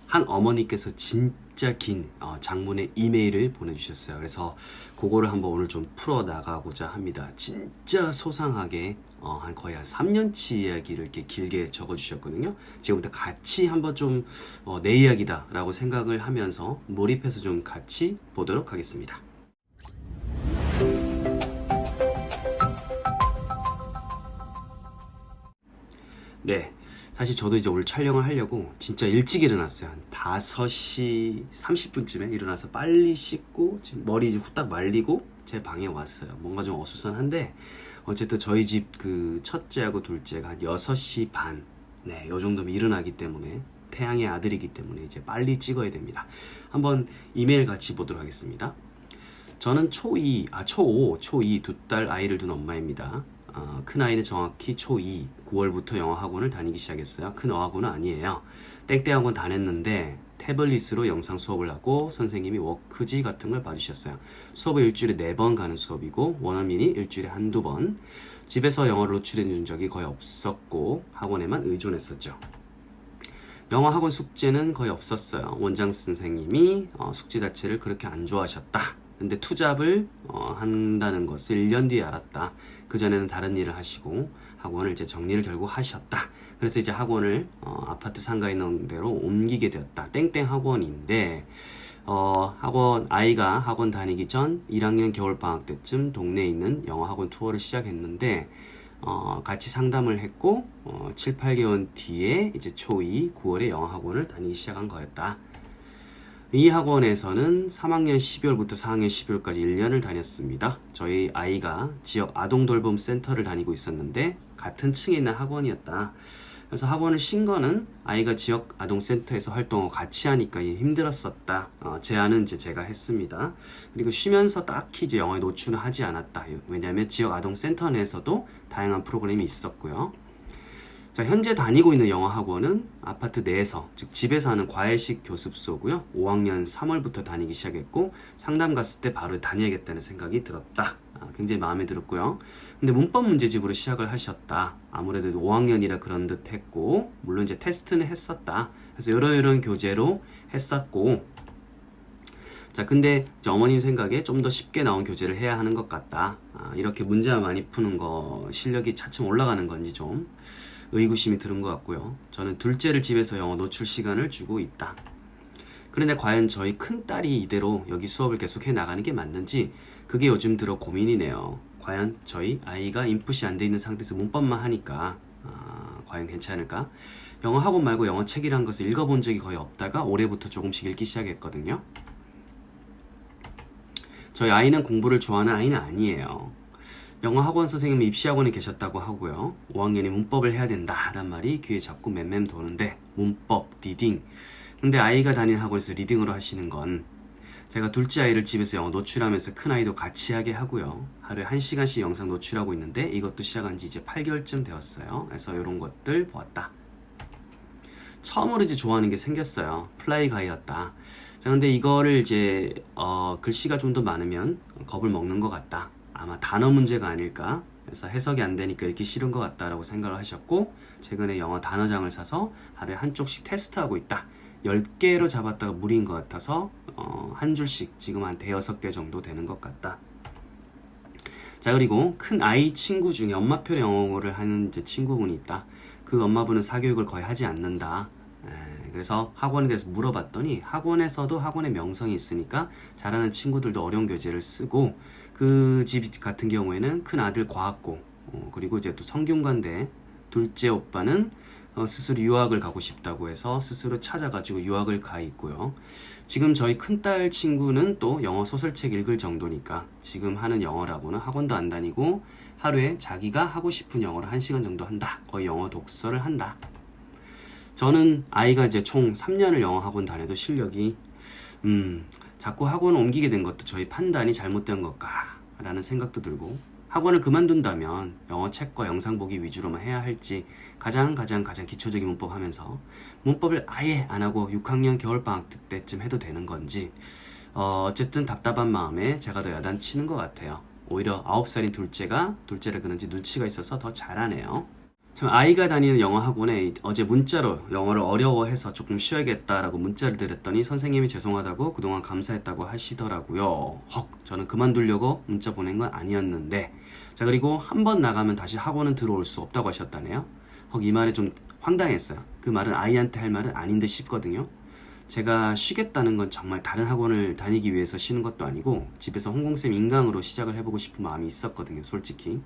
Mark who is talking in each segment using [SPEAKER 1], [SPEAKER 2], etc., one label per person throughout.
[SPEAKER 1] 한 어머니께서 진짜 긴 장문의 이메일을 보내주셨어요. 그래서 그거를 한번 오늘 좀 풀어나가고자 합니다. 진짜 소상하게 한 거의 한 3년치 이야기를 이렇게 길게 적어주셨거든요. 지금부터 같이 한번 좀 내 이야기다 라고 생각을 하면서 몰입해서 좀 같이 보도록 하겠습니다. 네, 사실 저도 이제 오늘 촬영을 하려고 진짜 일찍 일어났어요. 한 5시 30분쯤에 일어나서 빨리 씻고 지금 머리 이제 후딱 말리고 제 방에 왔어요. 뭔가 좀 어수선한데 어쨌든 저희 집 그 첫째하고 둘째가 한 6시 반, 네, 요 정도면 일어나기 때문에 태양의 아들이기 때문에 이제 빨리 찍어야 됩니다. 한번 이메일 같이 보도록 하겠습니다. 저는 초5, 초2 두 딸 아이를 둔 엄마입니다. 큰 아이는 정확히 초2, 9월부터 영어 학원을 다니기 시작했어요. 큰 어학원은 아니에요. 땡땡 학원 다녔는데 태블릿으로 영상 수업을 하고 선생님이 워크지 같은 걸 봐주셨어요. 수업을 일주일에 4번 가는 수업이고 원어민이 일주일에 한두 번. 집에서 영어를 노출해 준 적이 거의 없었고 학원에만 의존했었죠. 영어 학원 숙제는 거의 없었어요. 원장 선생님이 숙제 자체를 그렇게 안 좋아하셨다. 근데 투잡을 한다는 것을 1년 뒤에 알았다. 그전에는 다른 일을 하시고 학원을 이제 정리를 결국 하셨다. 그래서 이제 학원을 아파트 상가에 있는 데로 옮기게 되었다. 땡땡 학원인데 아이가 학원 다니기 전 1학년 겨울방학 때쯤 동네에 있는 영어 학원 투어를 시작했는데 같이 상담을 했고 7, 8개월 뒤에 이제 초2, 9월에 영어 학원을 다니기 시작한 거였다. 이 학원에서는 3학년 12월부터 4학년 12월까지 1년을 다녔습니다. 저희 아이가 지역 아동돌봄 센터를 다니고 있었는데 같은 층에 있는 학원이었다. 그래서 학원을 신 거는 아이가 지역 아동센터에서 활동을 같이 하니까 힘들었었다. 제안은 이제 제가 했습니다. 그리고 쉬면서 딱히 이제 영어에 노출은 하지 않았다. 왜냐하면 지역 아동센터 내에서도 다양한 프로그램이 있었고요. 자, 현재 다니고 있는 영어 학원은 아파트 내에서, 즉 집에서 하는 과외식 교습소고요. 5학년 3월부터 다니기 시작했고 상담 갔을 때 바로 다녀야겠다는 생각이 들었다. 굉장히 마음에 들었고요. 근데 문법 문제집으로 시작을 하셨다. 아무래도 5학년이라 그런 듯 했고 물론 이제 테스트는 했었다. 그래서 이런 교재로 했었고 자, 근데 어머님 생각에 좀 더 쉽게 나온 교재를 해야 하는 것 같다. 이렇게 문제만 많이 푸는 거 실력이 차츰 올라가는 건지 좀 의구심이 드는 것 같고요. 저는 둘째를 집에서 영어 노출 시간을 주고 있다. 그런데 과연 저희 큰딸이 이대로 여기 수업을 계속 해나가는 게 맞는지 그게 요즘 들어 고민이네요. 과연 저희 아이가 인풋이 안 돼 있는 상태에서 문법만 하니까 과연 괜찮을까? 영어 학원 말고 영어 책이란 것을 읽어본 적이 거의 없다가 올해부터 조금씩 읽기 시작했거든요. 저희 아이는 공부를 좋아하는 아이는 아니에요. 영어 학원 선생님은 입시학원에 계셨다고 하고요. 5학년이 문법을 해야 된다란 말이 귀에 자꾸 맴맴 도는데 문법, 리딩. 근데 아이가 다니는 학원에서 리딩으로 하시는 건 제가 둘째 아이를 집에서 영어 노출하면서 큰 아이도 같이 하게 하고요. 하루에 1시간씩 영상 노출하고 있는데 이것도 시작한 지 이제 8개월쯤 되었어요. 그래서 이런 것들 보았다. 처음으로 이제 좋아하는 게 생겼어요. 플라이 가이였다. 자, 근데 이거를 이제 글씨가 좀 더 많으면 겁을 먹는 것 같다. 아마 단어 문제가 아닐까. 그래서 해석이 안 되니까 읽기 싫은 것 같다라고 생각을 하셨고 최근에 영어 단어장을 사서 하루에 한쪽씩 테스트하고 있다. 10개로 잡았다가 무리인 것 같아서 한 줄씩 지금 한 5-6개 정도 되는 것 같다. 자, 그리고 큰 아이 친구 중에 엄마표 영어를 하는 이제 친구분이 있다. 그 엄마분은 사교육을 거의 하지 않는다. 그래서 학원에 대해서 물어봤더니 학원에서도 학원의 명성이 있으니까 잘하는 친구들도 어려운 교재를 쓰고 그 집 같은 경우에는 큰 아들 과학고 그리고 이제 또 성균관대 둘째 오빠는 스스로 유학을 가고 싶다고 해서 스스로 찾아가지고 유학을 가 있고요. 지금 저희 큰딸 친구는 또 영어 소설책 읽을 정도니까 지금 하는 영어라고는 학원도 안 다니고 하루에 자기가 하고 싶은 영어를 1시간 정도 한다. 거의 영어 독서를 한다. 저는 아이가 이제 총 3년을 영어 학원 다녀도 실력이 자꾸 학원을 옮기게 된 것도 저희 판단이 잘못된 걸까 라는 생각도 들고 학원을 그만둔다면 영어 책과 영상 보기 위주로만 해야 할지 가장 기초적인 문법 하면서 문법을 아예 안 하고 6학년 겨울방학 때쯤 해도 되는 건지 어쨌든 답답한 마음에 제가 더 야단치는 것 같아요. 오히려 9살인 둘째를 그런지 눈치가 있어서 더 잘하네요. 저 아이가 다니는 영어 학원에 어제 문자로 영어를 어려워해서 조금 쉬어야겠다라고 문자를 드렸더니 선생님이 죄송하다고 그동안 감사했다고 하시더라고요. 헉, 저는 그만두려고 문자 보낸 건 아니었는데. 자, 그리고 한 번 나가면 다시 학원은 들어올 수 없다고 하셨다네요. 헉, 이 말에 좀 황당했어요. 그 말은 아이한테 할 말은 아닌 듯 싶거든요. 제가 쉬겠다는 건 정말 다른 학원을 다니기 위해서 쉬는 것도 아니고 집에서 홍콩쌤 인강으로 시작을 해보고 싶은 마음이 있었거든요, 솔직히.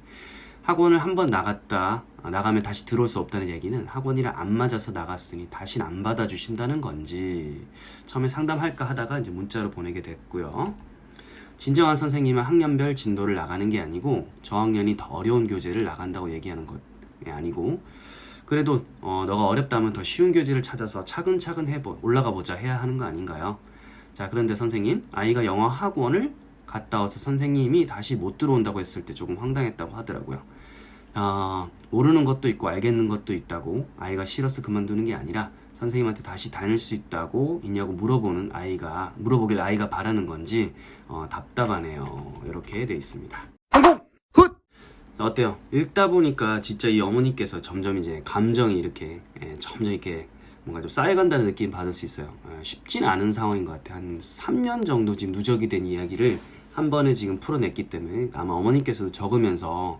[SPEAKER 1] 학원을 한 번 나가면 다시 들어올 수 없다는 얘기는 학원이랑 안 맞아서 나갔으니 다시는 안 받아주신다는 건지, 처음에 상담할까 하다가 이제 문자로 보내게 됐고요. 진정한 선생님은 학년별 진도를 나가는 게 아니고 저학년이 더 어려운 교재를 나간다고 얘기하는 것 아니고, 그래도 너가 어렵다면 더 쉬운 교재를 찾아서 차근차근 올라가 보자 해야 하는 거 아닌가요? 자, 그런데 선생님, 아이가 영어 학원을 갔다 와서 선생님이 다시 못 들어온다고 했을 때 조금 황당했다고 하더라고요. 모르는 것도 있고 알겠는 것도 있다고, 아이가 싫어서 그만두는 게 아니라 선생님한테 다시 다닐 수 있냐고 물어보길 아이가 바라는 건지 답답하네요. 이렇게 돼 있습니다. 어때요? 읽다 보니까 진짜 이 어머니께서 점점 이제 감정이 이렇게 점점 이렇게 뭔가 좀 쌓여간다는 느낌 받을 수 있어요. 쉽지는 않은 상황인 것 같아요. 한 3년 정도 지금 누적이 된 이야기를 한 번에 지금 풀어냈기 때문에 아마 어머니께서도 적으면서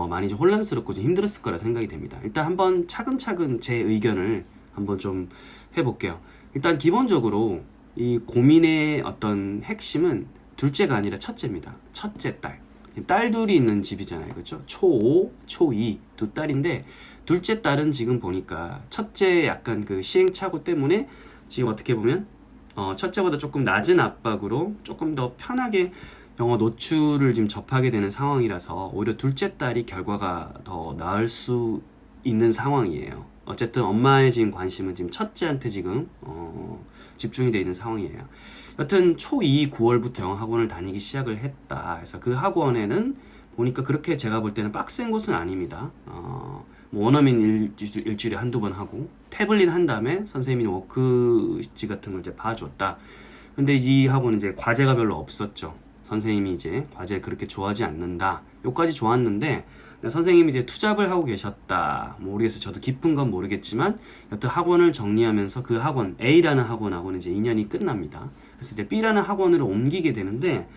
[SPEAKER 1] 많이 좀 혼란스럽고 좀 힘들었을 거라 생각이 됩니다. 일단 한번 차근차근 제 의견을 한번 좀 해볼게요. 일단 기본적으로 이 고민의 어떤 핵심은 둘째가 아니라 첫째입니다. 첫째 딸. 딸 둘이 있는 집이잖아요. 그렇죠? 초5, 초2 두 딸인데, 둘째 딸은 지금 보니까 첫째 약간 그 시행착오 때문에 지금 어떻게 보면 첫째보다 조금 낮은 압박으로 조금 더 편하게 영어 노출을 지금 접하게 되는 상황이라서 오히려 둘째 딸이 결과가 더 나을 수 있는 상황이에요. 어쨌든 엄마의 지금 관심은 지금 첫째한테 지금 집중이 되어 있는 상황이에요. 여튼 초2 9월부터 영어 학원을 다니기 시작을 했다. 그래서 그 학원에는 보니까 그렇게 제가 볼 때는 빡센 곳은 아닙니다. 뭐 원어민 일주일에 한두 번 하고 태블릿 한 다음에 선생님이 워크지 같은 걸 이제 봐줬다. 근데 이 학원은 이제 과제가 별로 없었죠. 선생님이 이제 과제 그렇게 좋아하지 않는다. 요까지 좋았는데 선생님이 이제 투잡을 하고 계셨다. 모르겠어요. 저도 깊은 건 모르겠지만 여튼 학원을 정리하면서 그 학원 A라는 학원하고는 이제 인연이 끝납니다. 그래서 이제 B라는 학원으로 옮기게 되는데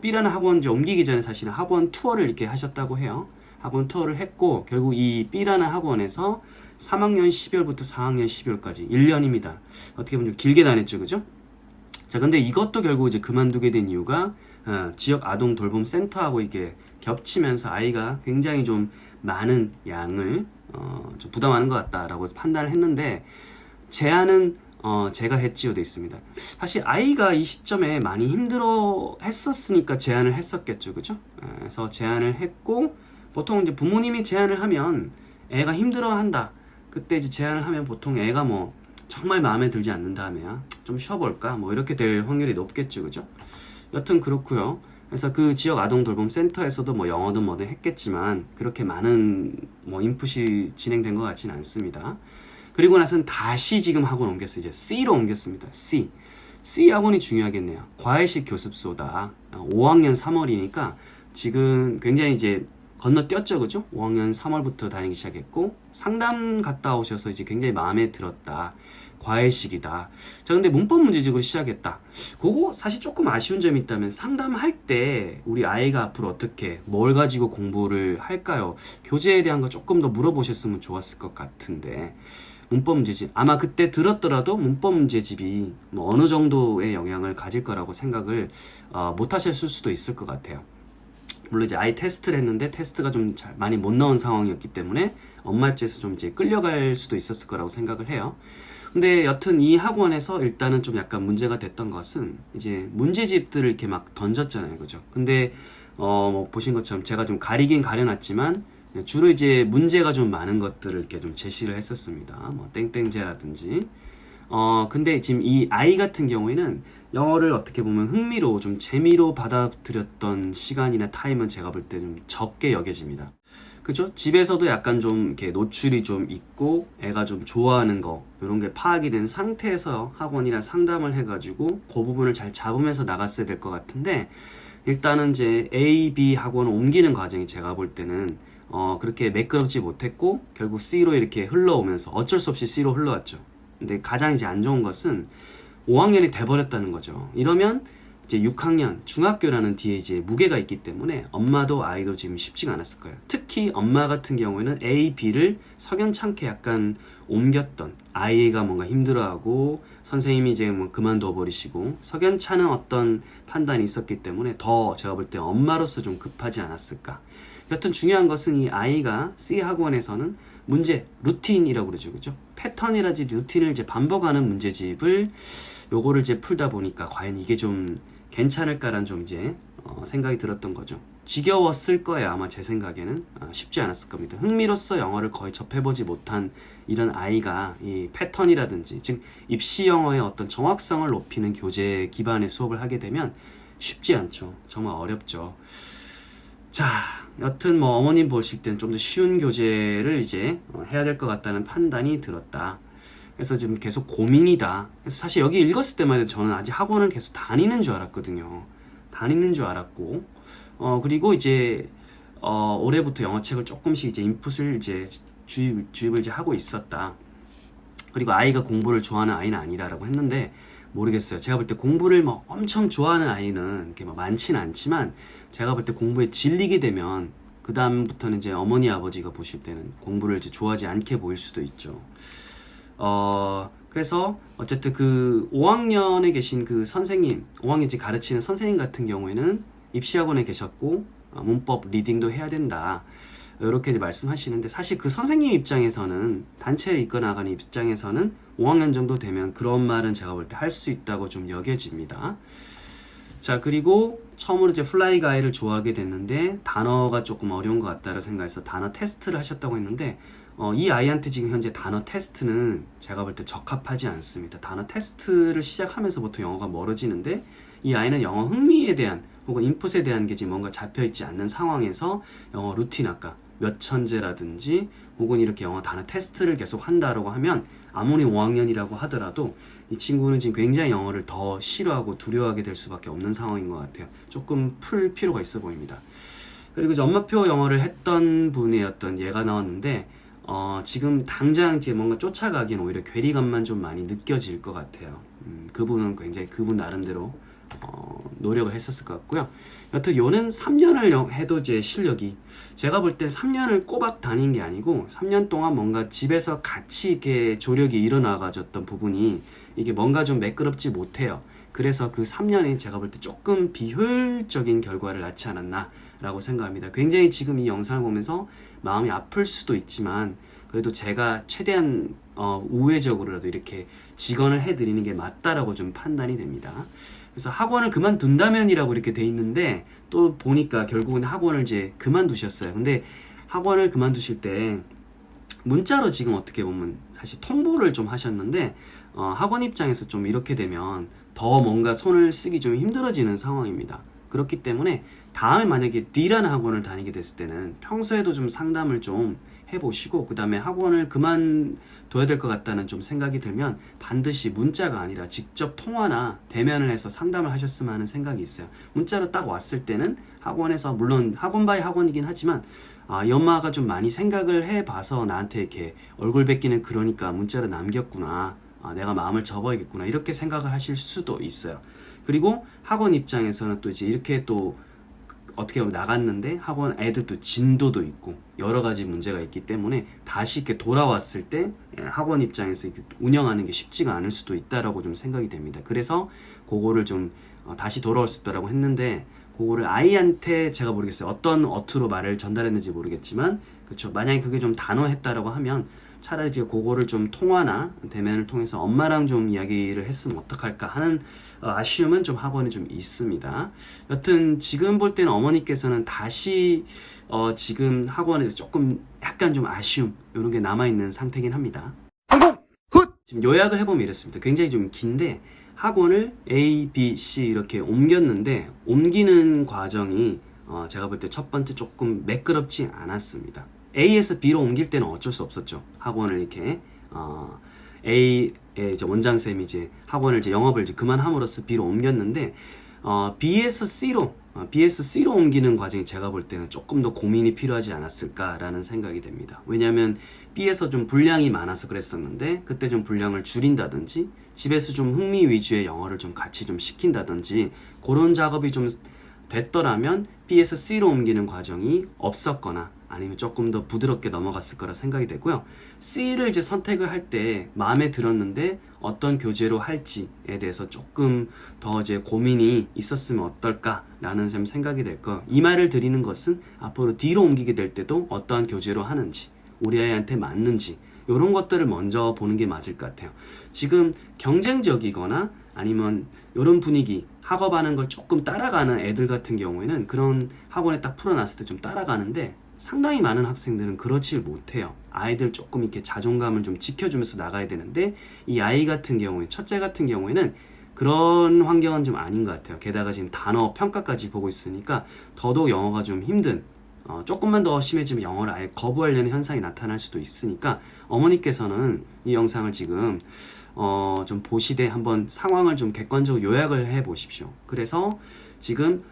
[SPEAKER 1] B라는 학원 이제 옮기기 전에 사실은 학원 투어를 이렇게 하셨다고 해요. 학원 투어를 했고 결국 이 B라는 학원에서 3학년 12월부터 4학년 12월까지 1년입니다. 어떻게 보면 좀 길게 다녔죠, 그죠? 자, 근데 이것도 결국 이제 그만두게 된 이유가 지역 아동 돌봄 센터하고 이게 겹치면서 아이가 굉장히 좀 많은 양을 좀 부담하는 것 같다라고 판단을 했는데, 제안은 제가 했지요 돼 있습니다. 사실 아이가 이 시점에 많이 힘들어 했었으니까 제안을 했었겠죠, 그죠? 그래서 제안을 했고, 보통 이제 부모님이 제안을 하면 애가 힘들어 한다. 그때 이제 제안을 하면 보통 애가 뭐 정말 마음에 들지 않는다 하면 좀 쉬어볼까? 뭐 이렇게 될 확률이 높겠죠, 그죠? 여튼 그렇고요. 그래서 그 지역 아동 돌봄 센터에서도 뭐 영어든 뭐든 했겠지만 그렇게 많은 뭐 인풋이 진행된 것 같지는 않습니다. 그리고 나서는 다시 지금 학원 옮겼어요. 이제 C로 옮겼습니다. C 학원이 중요하겠네요. 과외식 교습소다. 5학년 3월이니까 지금 굉장히 이제 건너뛰었죠, 그죠? 5학년 3월부터 다니기 시작했고 상담 갔다 오셔서 이제 굉장히 마음에 들었다. 과외식이다. 자, 근데 문법 문제집으로 시작했다. 그거 사실 조금 아쉬운 점이 있다면 상담할 때 우리 아이가 앞으로 어떻게 뭘 가지고 공부를 할까요? 교재에 대한 거 조금 더 물어보셨으면 좋았을 것 같은데, 문법 문제집 아마 그때 들었더라도 문법 문제집이 뭐 어느 정도의 영향을 가질 거라고 생각을 못 하셨을 수도 있을 것 같아요. 물론 이제 아이 테스트를 했는데 테스트가 좀 많이 못 나온 상황이었기 때문에 엄마 입장에서 좀 이제 끌려갈 수도 있었을 거라고 생각을 해요. 근데 여튼 이 학원에서 일단은 좀 약간 문제가 됐던 것은 이제 문제집들을 이렇게 막 던졌잖아요, 그죠? 근데 뭐 보신 것처럼 제가 좀 가리긴 가려놨지만 주로 이제 문제가 좀 많은 것들을 이렇게 좀 제시를 했었습니다. 뭐 땡땡제라든지. 근데 지금 이 아이 같은 경우에는 영어를 어떻게 보면 흥미로 좀 재미로 받아들였던 시간이나 타임은 제가 볼 때 좀 적게 여겨집니다. 그죠? 집에서도 약간 좀 이렇게 노출이 좀 있고 애가 좀 좋아하는 거 이런 게 파악이 된 상태에서 학원이나 상담을 해가지고 그 부분을 잘 잡으면서 나갔어야 될 것 같은데, 일단은 이제 A, B 학원을 옮기는 과정이 제가 볼 때는 그렇게 매끄럽지 못했고 결국 C로 이렇게 흘러오면서 어쩔 수 없이 C로 흘러왔죠. 근데 가장 이제 안 좋은 것은 5학년이 돼버렸다는 거죠. 이러면 이제 6학년 중학교라는 뒤에 이제 무게가 있기 때문에 엄마도 아이도 지금 쉽지가 않았을 거예요. 특히 엄마 같은 경우에는 A, B를 석연찮게 약간 옮겼던, 아이가 뭔가 힘들어하고 선생님이 이제 뭐 그만둬 버리시고 석연찮은 어떤 판단이 있었기 때문에 더 제가 볼 때 엄마로서 좀 급하지 않았을까. 여튼 중요한 것은 이 아이가 C 학원에서는 문제, 루틴이라고 그러죠. 그죠? 패턴이라지 루틴을 이제 반복하는 문제집을 요거를 이제 풀다 보니까 과연 이게 좀 괜찮을까라는 좀 이제 생각이 들었던 거죠. 지겨웠을 거예요. 아마 제 생각에는 쉽지 않았을 겁니다. 흥미로써 영어를 거의 접해보지 못한 이런 아이가 이 패턴이라든지 즉 입시 영어의 어떤 정확성을 높이는 교재 기반의 수업을 하게 되면 쉽지 않죠. 정말 어렵죠. 자, 여튼 뭐 어머님 보실 때는 좀 더 쉬운 교재를 이제 해야 될 것 같다는 판단이 들었다. 그래서 지금 계속 고민이다. 그래서 사실 여기 읽었을 때만 해도 저는 아직 학원을 계속 다니는 줄 알았거든요. 다니는 줄 알았고, 그리고 이제, 올해부터 영어책을 조금씩 이제 인풋을 이제 주입을 이제 하고 있었다. 그리고 아이가 공부를 좋아하는 아이는 아니다라고 했는데, 모르겠어요. 제가 볼 때 공부를 뭐 엄청 좋아하는 아이는 이렇게 뭐 많지는 않지만, 제가 볼 때 공부에 질리게 되면, 그다음부터는 이제 어머니 아버지가 보실 때는 공부를 이제 좋아하지 않게 보일 수도 있죠. 그래서 어쨌든 그 5학년에 계신 그 선생님, 5학년째 가르치는 선생님 같은 경우에는 입시학원에 계셨고 문법 리딩도 해야 된다. 이렇게 말씀하시는데 사실 그 선생님 입장에서는 단체를 이끌어 나가는 입장에서는 5학년 정도 되면 그런 말은 제가 볼 때 할 수 있다고 좀 여겨집니다. 자, 그리고 처음으로 이제 플라이 가이를 좋아하게 됐는데 단어가 조금 어려운 것 같다고 생각해서 단어 테스트를 하셨다고 했는데 이 아이한테 지금 현재 단어 테스트는 제가 볼 때 적합하지 않습니다. 단어 테스트를 시작하면서부터 영어가 멀어지는데 이 아이는 영어 흥미에 대한 혹은 인풋에 대한 게 지금 뭔가 잡혀있지 않는 상황에서 영어 루틴 아까 몇 천재라든지 혹은 이렇게 영어 단어 테스트를 계속 한다라고 하면 아무리 5학년이라고 하더라도 이 친구는 지금 굉장히 영어를 더 싫어하고 두려워하게 될 수밖에 없는 상황인 것 같아요. 조금 풀 필요가 있어 보입니다. 그리고 이제 엄마표 영어를 했던 분의 어떤 예가 나왔는데 지금 당장 이제 뭔가 쫓아가기엔 오히려 괴리감만 좀 많이 느껴질 것 같아요. 그분은 굉장히 그분 나름대로 노력을 했었을 것 같고요. 여튼 요는 3년을 해도 이제 실력이 제가 볼 때 3년을 꼬박 다닌 게 아니고 3년 동안 뭔가 집에서 같이 이렇게 조력이 일어나가졌던 부분이 이게 뭔가 좀 매끄럽지 못해요. 그래서 그 3년이 제가 볼 때 조금 비효율적인 결과를 낳지 않았나 라고 생각합니다. 굉장히 지금 이 영상을 보면서 마음이 아플 수도 있지만 그래도 제가 최대한 우회적으로라도 이렇게 직언을 해드리는 게 맞다라고 좀 판단이 됩니다. 그래서 학원을 그만둔다면이라고 이렇게 돼 있는데 또 보니까 결국은 학원을 이제 그만두셨어요. 근데 학원을 그만두실 때 문자로 지금 어떻게 보면 사실 통보를 좀 하셨는데 학원 입장에서 좀 이렇게 되면 더 뭔가 손을 쓰기 좀 힘들어지는 상황입니다. 그렇기 때문에 다음에 만약에 D라는 학원을 다니게 됐을 때는 평소에도 좀 상담을 좀 해보시고 그 다음에 학원을 그만둬야 될 것 같다는 좀 생각이 들면 반드시 문자가 아니라 직접 통화나 대면을 해서 상담을 하셨으면 하는 생각이 있어요. 문자로 딱 왔을 때는 학원에서 물론 학원 바이 학원이긴 하지만 이 엄마가 좀 많이 생각을 해봐서 나한테 이렇게 얼굴 뵙기는 그러니까 문자로 남겼구나. 내가 마음을 접어야겠구나. 이렇게 생각을 하실 수도 있어요. 그리고 학원 입장에서는 또 이제 이렇게 또 어떻게 보면 나갔는데 학원 애들도 진도도 있고 여러 가지 문제가 있기 때문에 다시 이렇게 돌아왔을 때 학원 입장에서 이렇게 운영하는 게 쉽지가 않을 수도 있다라고 좀 생각이 됩니다. 그래서 그거를 좀 다시 돌아올 수 있다라고 했는데 그거를 아이한테 제가 모르겠어요. 어떤 어투로 말을 전달했는지 모르겠지만 그렇죠. 만약에 그게 좀 단호했다라고 하면 차라리 이제 그거를 좀 통화나 대면을 통해서 엄마랑 좀 이야기를 했으면 어떡할까 하는 아쉬움은 좀 학원에 좀 있습니다. 여튼 지금 볼 때는 어머니께서는 다시 지금 학원에서 조금 약간 좀 아쉬움 이런 게 남아있는 상태긴 합니다. 지금 요약을 해보면 이렇습니다. 굉장히 좀 긴데 학원을 A, B, C 이렇게 옮겼는데 옮기는 과정이 제가 볼 때 첫 번째 조금 매끄럽지 않았습니다. A에서 B로 옮길 때는 어쩔 수 없었죠. 학원을 이렇게 A의 이제 원장쌤이 이제 학원을 이제 영업을 이제 그만함으로써 B로 옮겼는데 B에서 C로 BSC로 옮기는 과정이 제가 볼 때는 조금 더 고민이 필요하지 않았을까라는 생각이 됩니다. 왜냐하면 B에서 좀 분량이 많아서 그랬었는데 그때 좀 분량을 줄인다든지 집에서 좀 흥미 위주의 영어를 좀 같이 좀 시킨다든지 그런 작업이 좀 됐더라면 B에서 C로 옮기는 과정이 없었거나 아니면 조금 더 부드럽게 넘어갔을 거라 생각이 되고요. C를 이제 선택을 할 때 마음에 들었는데 어떤 교재로 할지에 대해서 조금 더 이제 고민이 있었으면 어떨까라는 좀 생각이 될 거. 이 말을 드리는 것은 앞으로 D로 옮기게 될 때도 어떠한 교재로 하는지, 우리 아이한테 맞는지 이런 것들을 먼저 보는 게 맞을 것 같아요. 지금 경쟁적이거나 아니면 이런 분위기, 학업하는 걸 조금 따라가는 애들 같은 경우에는 그런 학원에 딱 풀어놨을 때 좀 따라가는데 상당히 많은 학생들은 그렇지 못해요. 아이들 조금 이렇게 자존감을 좀 지켜주면서 나가야 되는데 이 아이 같은 경우에, 첫째 같은 경우에는 그런 환경은 좀 아닌 것 같아요. 게다가 지금 단어 평가까지 보고 있으니까 더더욱 영어가 좀 힘든, 조금만 더 심해지면 영어를 아예 거부하려는 현상이 나타날 수도 있으니까 어머니께서는 이 영상을 지금 좀 보시되 한번 상황을 좀 객관적으로 요약을 해 보십시오. 그래서 지금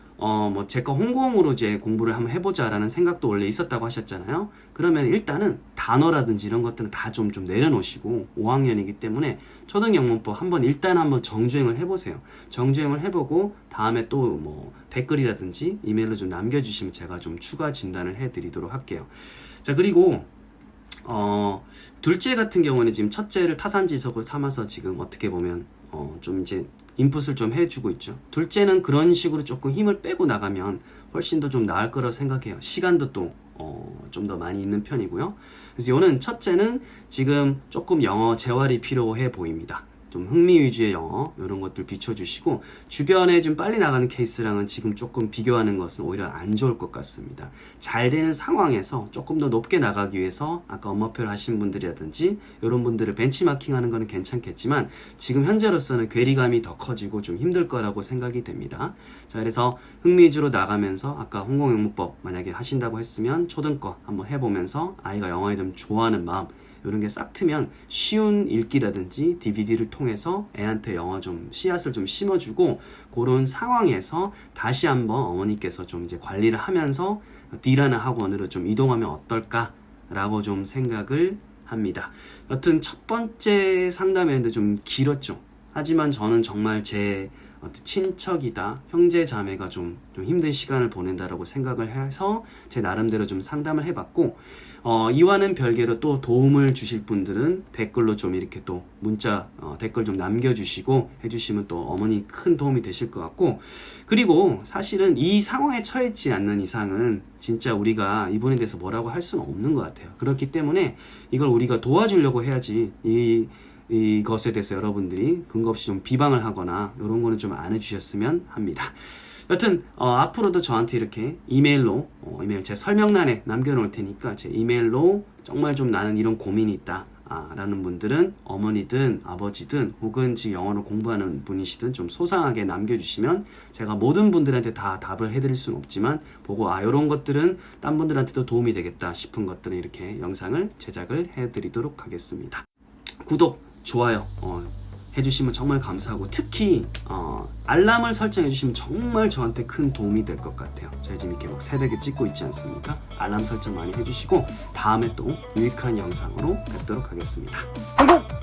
[SPEAKER 1] 제거 홍콩으로 이제 공부를 한번 해보자라는 생각도 원래 있었다고 하셨잖아요. 그러면 일단은 단어라든지 이런 것들은 다 좀 내려놓으시고 5학년이기 때문에 초등영문법 일단 한번 정주행을 해보세요. 정주행을 해보고 다음에 또 뭐 댓글이라든지 이메일로 좀 남겨주시면 제가 좀 추가 진단을 해드리도록 할게요. 자, 그리고 둘째 같은 경우는 지금 첫째를 타산지석으로 삼아서 지금 어떻게 보면 좀 이제 인풋을 좀 해주고 있죠. 둘째는 그런 식으로 조금 힘을 빼고 나가면 훨씬 더 좀 나을 거라고 생각해요. 시간도 또 좀 더 많이 있는 편이고요. 그래서 요는 첫째는 지금 조금 영어 재활이 필요해 보입니다. 좀 흥미 위주의 영어 이런 것들 비춰주시고 주변에 좀 빨리 나가는 케이스랑은 지금 조금 비교하는 것은 오히려 안 좋을 것 같습니다. 잘 되는 상황에서 조금 더 높게 나가기 위해서 아까 엄마표를 하신 분들이라든지 이런 분들을 벤치마킹하는 거는 괜찮겠지만 지금 현재로서는 괴리감이 더 커지고 좀 힘들 거라고 생각이 됩니다. 자, 그래서 흥미 위주로 나가면서 아까 홍콩영문법 만약에 하신다고 했으면 초등거 한번 해보면서 아이가 영어에 좀 좋아하는 마음 이런 게 싹 트면 쉬운 읽기라든지 DVD를 통해서 애한테 영어 좀 씨앗을 좀 심어주고 그런 상황에서 다시 한번 어머니께서 좀 이제 관리를 하면서 D라는 학원으로 좀 이동하면 어떨까라고 좀 생각을 합니다. 여튼 첫 번째 상담회인데 좀 길었죠. 하지만 저는 정말 제 친척이다, 형제 자매가 좀 힘든 시간을 보낸다라고 생각을 해서 제 나름대로 좀 상담을 해봤고 이와는 별개로 또 도움을 주실 분들은 댓글로 좀 이렇게 또 문자 댓글 좀 남겨주시고 해주시면 또 어머니 큰 도움이 되실 것 같고, 그리고 사실은 이 상황에 처해있지 않는 이상은 진짜 우리가 이분에 대해서 뭐라고 할 수는 없는 것 같아요. 그렇기 때문에 이걸 우리가 도와주려고 해야지 이것에 대해서 여러분들이 근거 없이 좀 비방을 하거나 이런 거는 좀 안 해주셨으면 합니다. 여튼 앞으로도 저한테 이렇게 이메일로 이메일 제 설명란에 남겨놓을 테니까 제 이메일로 정말 좀 나는 이런 고민이 있다 라는 분들은 어머니든 아버지든 혹은 지금 영어를 공부하는 분이시든 좀 소상하게 남겨주시면 제가 모든 분들한테 다 답을 해드릴 수는 없지만 보고 이런 것들은 딴 분들한테도 도움이 되겠다 싶은 것들은 이렇게 영상을 제작을 해드리도록 하겠습니다. 구독, 좋아요 해주시면 정말 감사하고 특히 알람을 설정해 주시면 정말 저한테 큰 도움이 될 것 같아요. 제가 지금 이렇게 막 새벽에 찍고 있지 않습니까? 알람 설정 많이 해주시고 다음에 또 유익한 영상으로 뵙도록 하겠습니다. 성공!